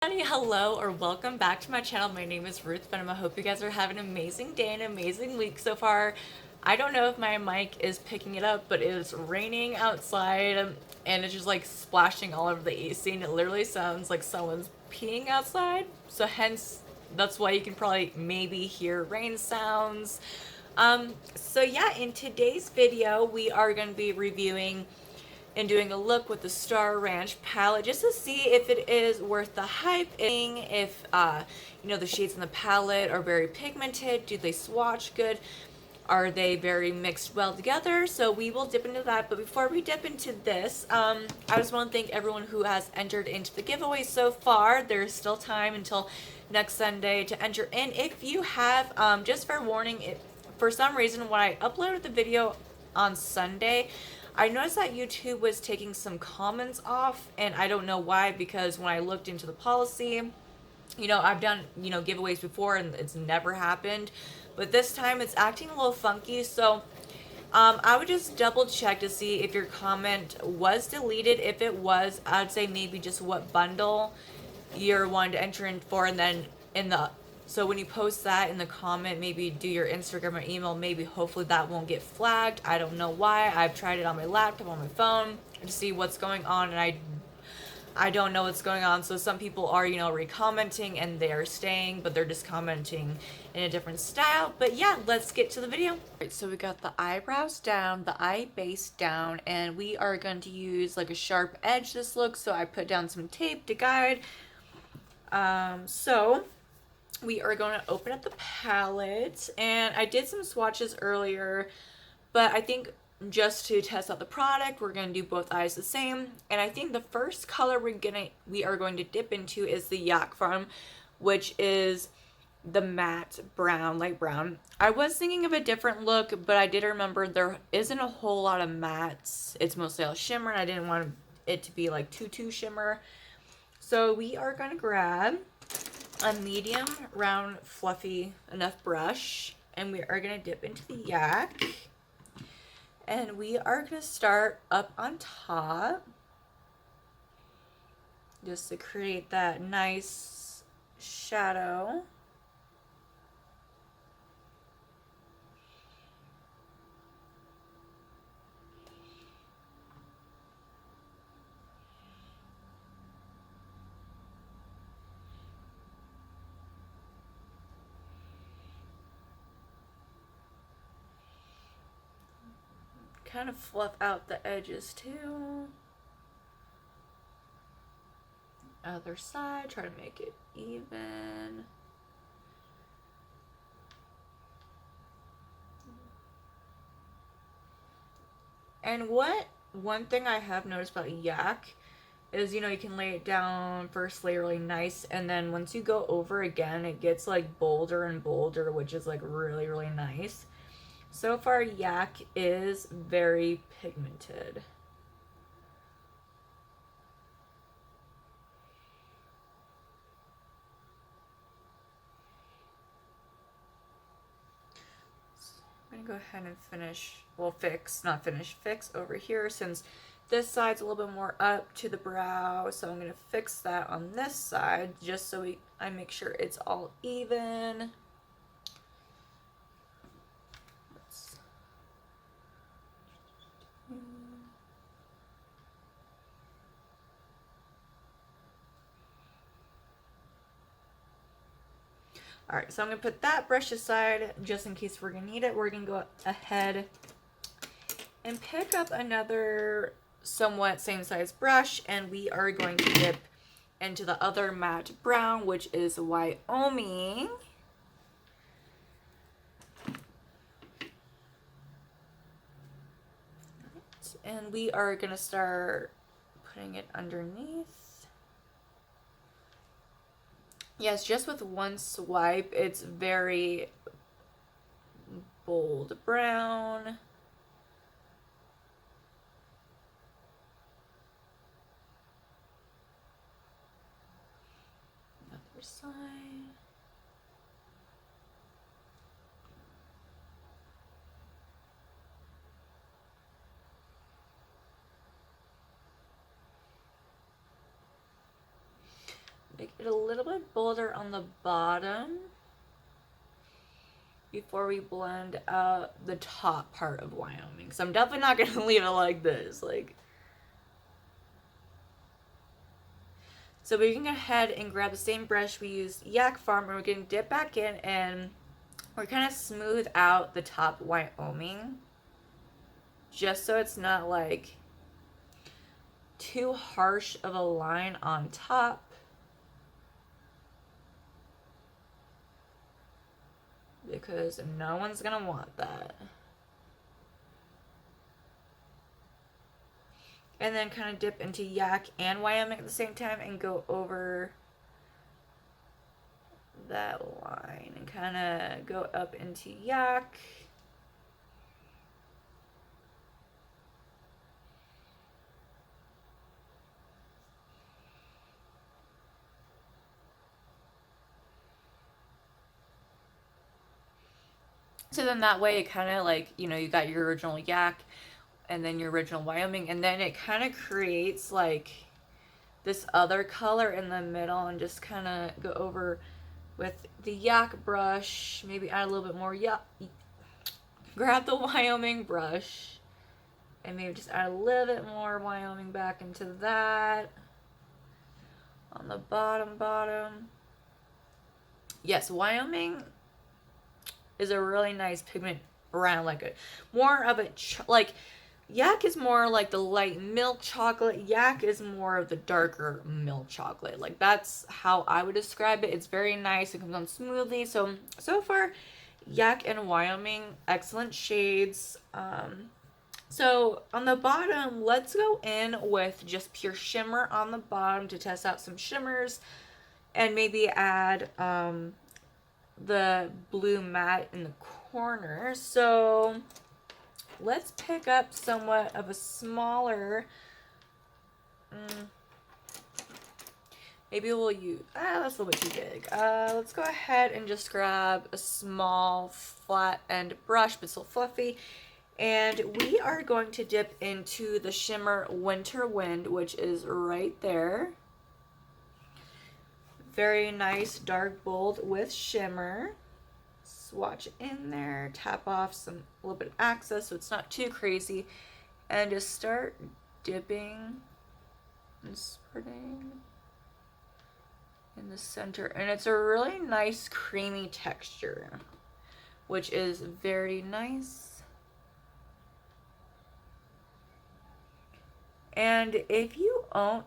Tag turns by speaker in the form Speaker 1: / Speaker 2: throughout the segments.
Speaker 1: Hello or welcome back to my channel. My name is Ruth Venom. I hope you guys are having an amazing day and an amazing week so far. I don't know if my mic is picking it up, but it is raining outside and it's just like splashing all over the AC and it literally sounds like someone's peeing outside. So hence, that's why you can probably maybe hear rain sounds. So yeah, in today's video, we are going to be reviewing and doing a look with the Star Ranch palette just to see if it is worth the hype, if the shades in the palette are very pigmented, do they swatch good, are they very mixed well together. So we will dip into that, but before we dip into this, I just want to thank everyone who has entered into the giveaway so far. There's still time until next Sunday to enter in. If you have, just for warning, for some reason when I uploaded the video on Sunday, I noticed that YouTube was taking some comments off, and I don't know why, because when I looked into the policy, I've done, giveaways before and it's never happened, but this time it's acting a little funky. So I would just double check to see if your comment was deleted. If it was, I'd say maybe just what bundle you're wanting to enter in for, and then so when you post that in the comment, maybe do your Instagram or email, maybe hopefully that won't get flagged. I don't know why. I've tried it on my laptop, on my phone to see what's going on, and I don't know what's going on. So some people are, re-commenting and they are staying, but they're just commenting in a different style. But yeah, let's get to the video. All right, so we got the eyebrows down, the eye base down, and we are going to use like a sharp edge this look. So I put down some tape to guide. So we are going to open up the palette, and I did some swatches earlier, but I think just to test out the product, we're going to do both eyes the same. And I think the first color we are going to dip into is the Yak Farm, which is the matte brown, light brown. I was thinking of a different look, but I did remember there isn't a whole lot of mattes. It's mostly all shimmer, and I didn't want it to be like too shimmer. So we are going to grab a medium, round, fluffy enough brush, and we are going to dip into the Yak. And we are going to start up on top just to create that nice shadow. Kind of fluff out the edges too. Other side, try to make it even. And one thing I have noticed about Yak is, you can lay it down first layer really nice, and then once you go over again, it gets like bolder and bolder, which is like really nice. So far, Yak is very pigmented. I'm gonna go ahead and fix over here, since this side's a little bit more up to the brow. So I'm gonna fix that on this side just so I make sure it's all even. Alright, so I'm going to put that brush aside just in case we're going to need it. We're going to go ahead and pick up another somewhat same size brush, and we are going to dip into the other matte brown, which is Wyoming. And we are going to start putting it underneath. Yes, just with one swipe, it's very bold brown. Other side. make it a little bit bolder on the bottom before we blend out the top part of Wyoming. So I'm definitely not going to leave it like this. Like, so we can go ahead and grab the same brush we used Yak Farm, and we're going to dip back in and we're kind of smooth out the top Wyoming, just so it's not like too harsh of a line on top. Because no one's gonna want that. And then kind of dip into Yak and Wyoming at the same time and go over that line and kind of go up into Yak. So then that way it kind of like, you know, you got your original Yak and then your original Wyoming, and then it kind of creates like this other color in the middle, and just kind of go over with the Yak brush, maybe add a little bit more Yak, grab the Wyoming brush and maybe just add a little bit more Wyoming back into that on the bottom. Yes, Wyoming is a really nice pigment brown, like a more of a like Yak is more like the light milk chocolate. Yak is more of the darker milk chocolate. Like, that's how I would describe it. It's very nice. It comes on smoothly. So far, Yak and Wyoming, excellent shades. So on the bottom, let's go in with just pure shimmer on the bottom to test out some shimmers, and maybe add the blue matte in the corner. So let's pick up somewhat of a smaller, maybe we'll use, that's a little bit too big. Let's go ahead and just grab a small flat end brush, but still fluffy. And we are going to dip into the shimmer Winter Wind, which is right there. Very nice, dark, bold with shimmer. Swatch it in there, tap off a little bit of access so it's not too crazy, and just start dipping and spreading in the center. And it's a really nice creamy texture, which is very nice. And if you own,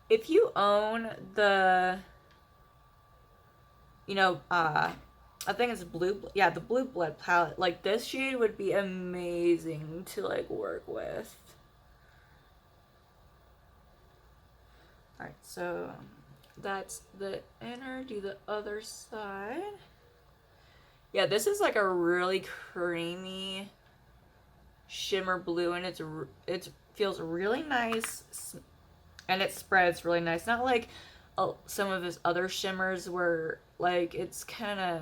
Speaker 1: if you own the, you know, I think it's the Blue Blood palette, like, this shade would be amazing to like work with. Alright, so that's the inner, do the other side. Yeah, this is like a really creamy shimmer blue, and it feels really nice, and it spreads really nice. Not like some of his other shimmers where like it's kind of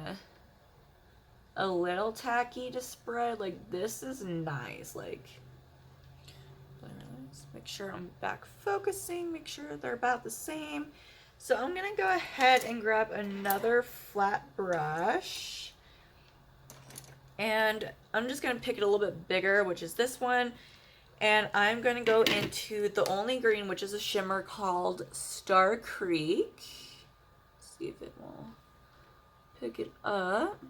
Speaker 1: a little tacky to spread. Like, this is nice. Like, let's make sure I'm back focusing, make sure they're about the same. So I'm gonna go ahead and grab another flat brush, and I'm just gonna pick it a little bit bigger, which is this one. And I'm going to go into the only green, which is a shimmer called Star Creek. Let's see if it will pick it up.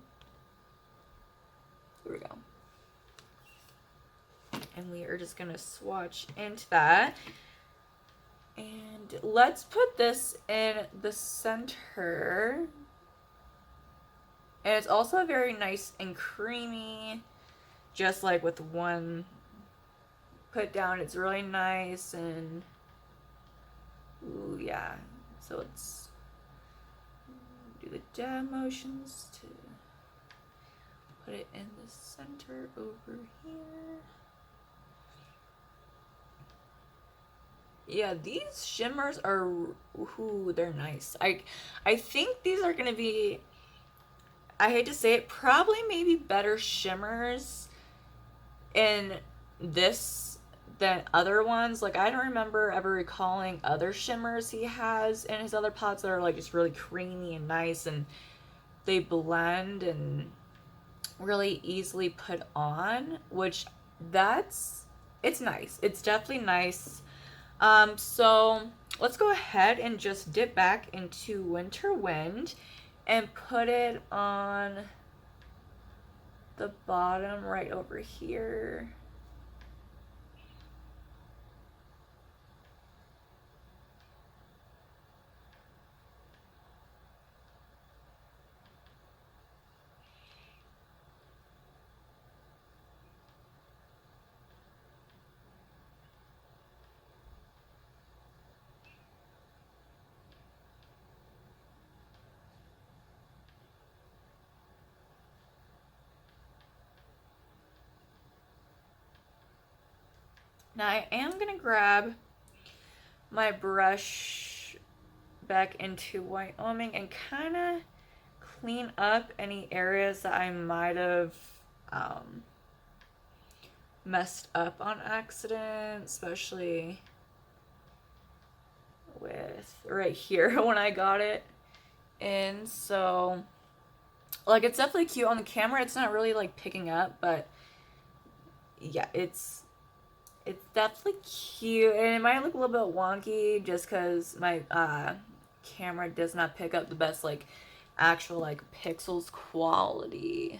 Speaker 1: Here we go. And we are just going to swatch into that. And let's put this in the center. And it's also very nice and creamy, just like with one put down. It's really nice, and ooh, yeah. So let's do the dab motions to put it in the center over here. Yeah, these shimmers are, ooh, they're nice. I think these are gonna be, I hate to say it, probably maybe better shimmers in this than other ones. Like, I don't remember ever recalling other shimmers he has in his other pots that are like just really creamy and nice, and they blend and really easily put on, which it's nice. It's definitely nice. So let's go ahead and just dip back into Winter Wind and put it on the bottom right over here. Now I am going to grab my brush back into Wyoming and kind of clean up any areas that I might have messed up on accident, especially with right here when I got it in. So, like, it's definitely cute on the camera. It's not really like picking up, but yeah, it's definitely cute, and it might look a little bit wonky just because my camera does not pick up the best like actual like pixels quality.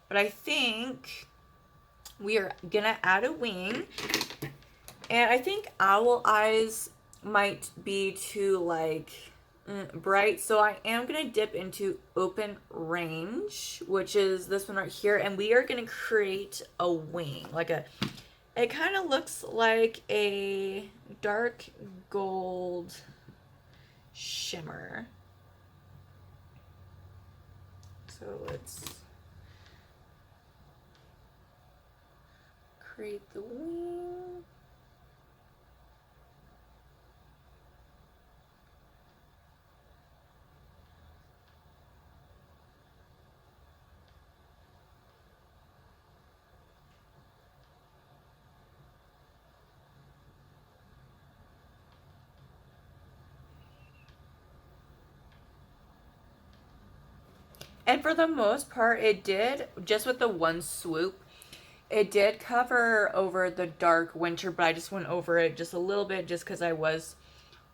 Speaker 1: But I think we are gonna add a wing, and I think owl eyes might be too like bright, so I am gonna dip into Open Range, which is this one right here, and we are gonna create a wing, like it kind of looks like a dark gold shimmer. So let's create the wing. And for the most part, it did, just with the one swoop, it did cover over the dark winter, but I just went over it just a little bit just because I was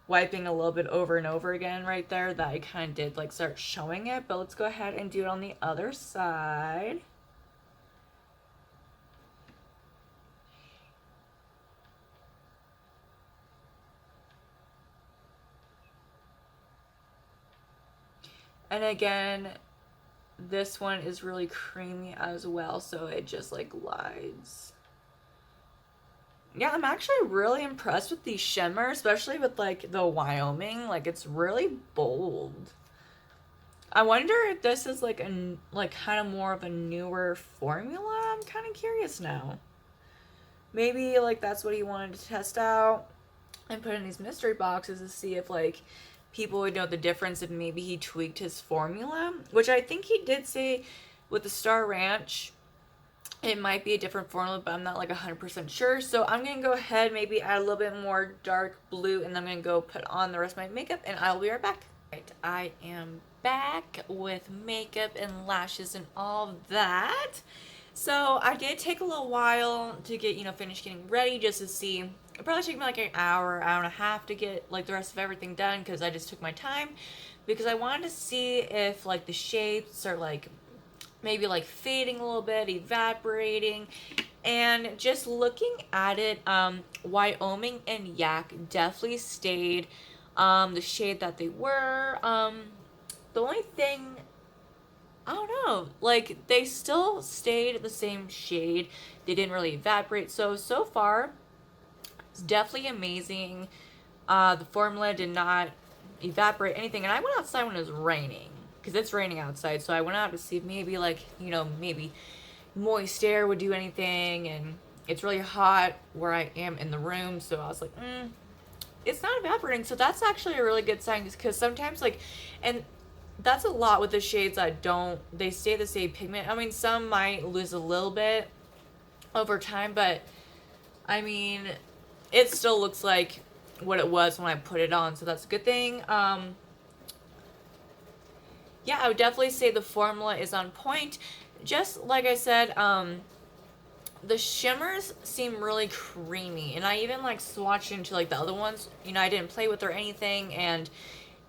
Speaker 1: wiping a little bit over and over again right there, that I kind of did like start showing it. But let's go ahead and do it on the other side. And again, this one is really creamy as well, so it just like glides. Yeah, I'm actually really impressed with these shimmer, especially with like the Wyoming. Like, it's really bold. I wonder if this is like kind of more of a newer formula. I'm kind of curious now. Maybe like that's what he wanted to test out and put in these mystery boxes to see if like people would know the difference if maybe he tweaked his formula, which I think he did say with the Star Ranch it might be a different formula, but I'm not like 100% sure. So I'm going to go ahead, maybe add a little bit more dark blue, and I'm going to go put on the rest of my makeup, and I'll be right back. Right, I am back with makeup and lashes and all that. So I did take a little while to get, finished getting ready, just to see. It probably took me like an hour and a half to get like the rest of everything done, because I just took my time, because I wanted to see if like the shapes are like maybe like fading a little bit, evaporating. And just looking at it, Wyoming and Yak definitely stayed the shade that they were. The only thing, I don't know, like they still stayed the same shade. They didn't really evaporate. So far, it's definitely amazing. The formula did not evaporate anything. And I went outside when it was raining, because it's raining outside. So I went out to see if maybe like, maybe moist air would do anything. And it's really hot where I am in the room. So I was like, it's not evaporating. So that's actually a really good sign, because sometimes like, and that's a lot with the shades that they stay the same pigment. I mean, some might lose a little bit over time, but I mean, it still looks like what it was when I put it on, so that's a good thing. Yeah, I would definitely say the formula is on point. Just like I said, the shimmers seem really creamy, and I even like swatched into like the other ones. You know, I didn't play with or anything, and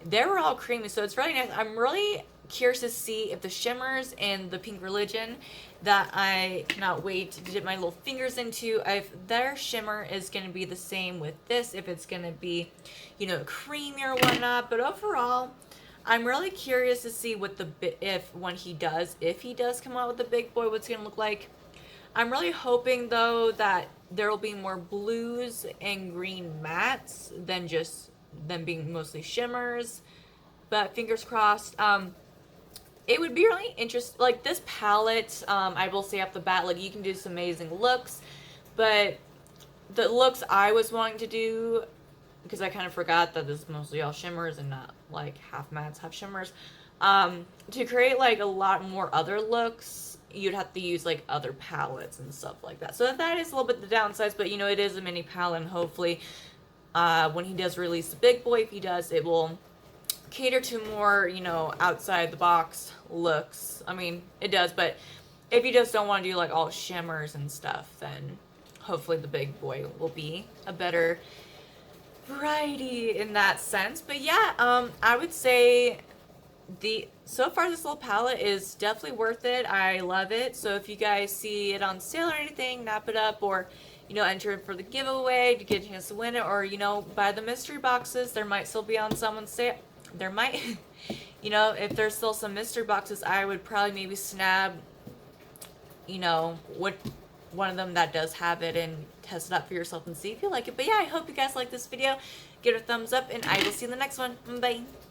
Speaker 1: they were all creamy, so it's really nice. I'm really curious to see if the shimmers and the Pink Religion that I cannot wait to dip my little fingers into, if their shimmer is going to be the same with this, if it's going to be, you know, creamy or whatnot. But overall, I'm really curious to see what if he does come out with the big boy, what's going to look like. I'm really hoping though that there will be more blues and green mattes than just them being mostly shimmers. But fingers crossed. It would be really interesting. Like this palette, I will say off the bat, like you can do some amazing looks, but the looks I was wanting to do, because I kind of forgot that this is mostly all shimmers and not like half mattes, half shimmers. To create like a lot more other looks, you'd have to use like other palettes and stuff like that. So that is a little bit the downsides, but you know, it is a mini palette, and hopefully when he does release the big boy, if he does, it will cater to more, you know, outside the box looks. I mean, it does, but if you just don't want to do like all shimmers and stuff, then hopefully the big boy will be a better variety in that sense. But yeah, I would say so far this little palette is definitely worth it. I love it. So if you guys see it on sale or anything, nap it up, or you know, enter it for the giveaway to get a chance to win it, or you know, buy the mystery boxes. There might still be on someone's sale. There might, you know, if there's still some mystery boxes, I would probably maybe snab, you know, one of them that does have it and test it out for yourself and see if you like it. But yeah, I hope you guys like this video. Give it a thumbs up, and I will see you in the next one. Bye.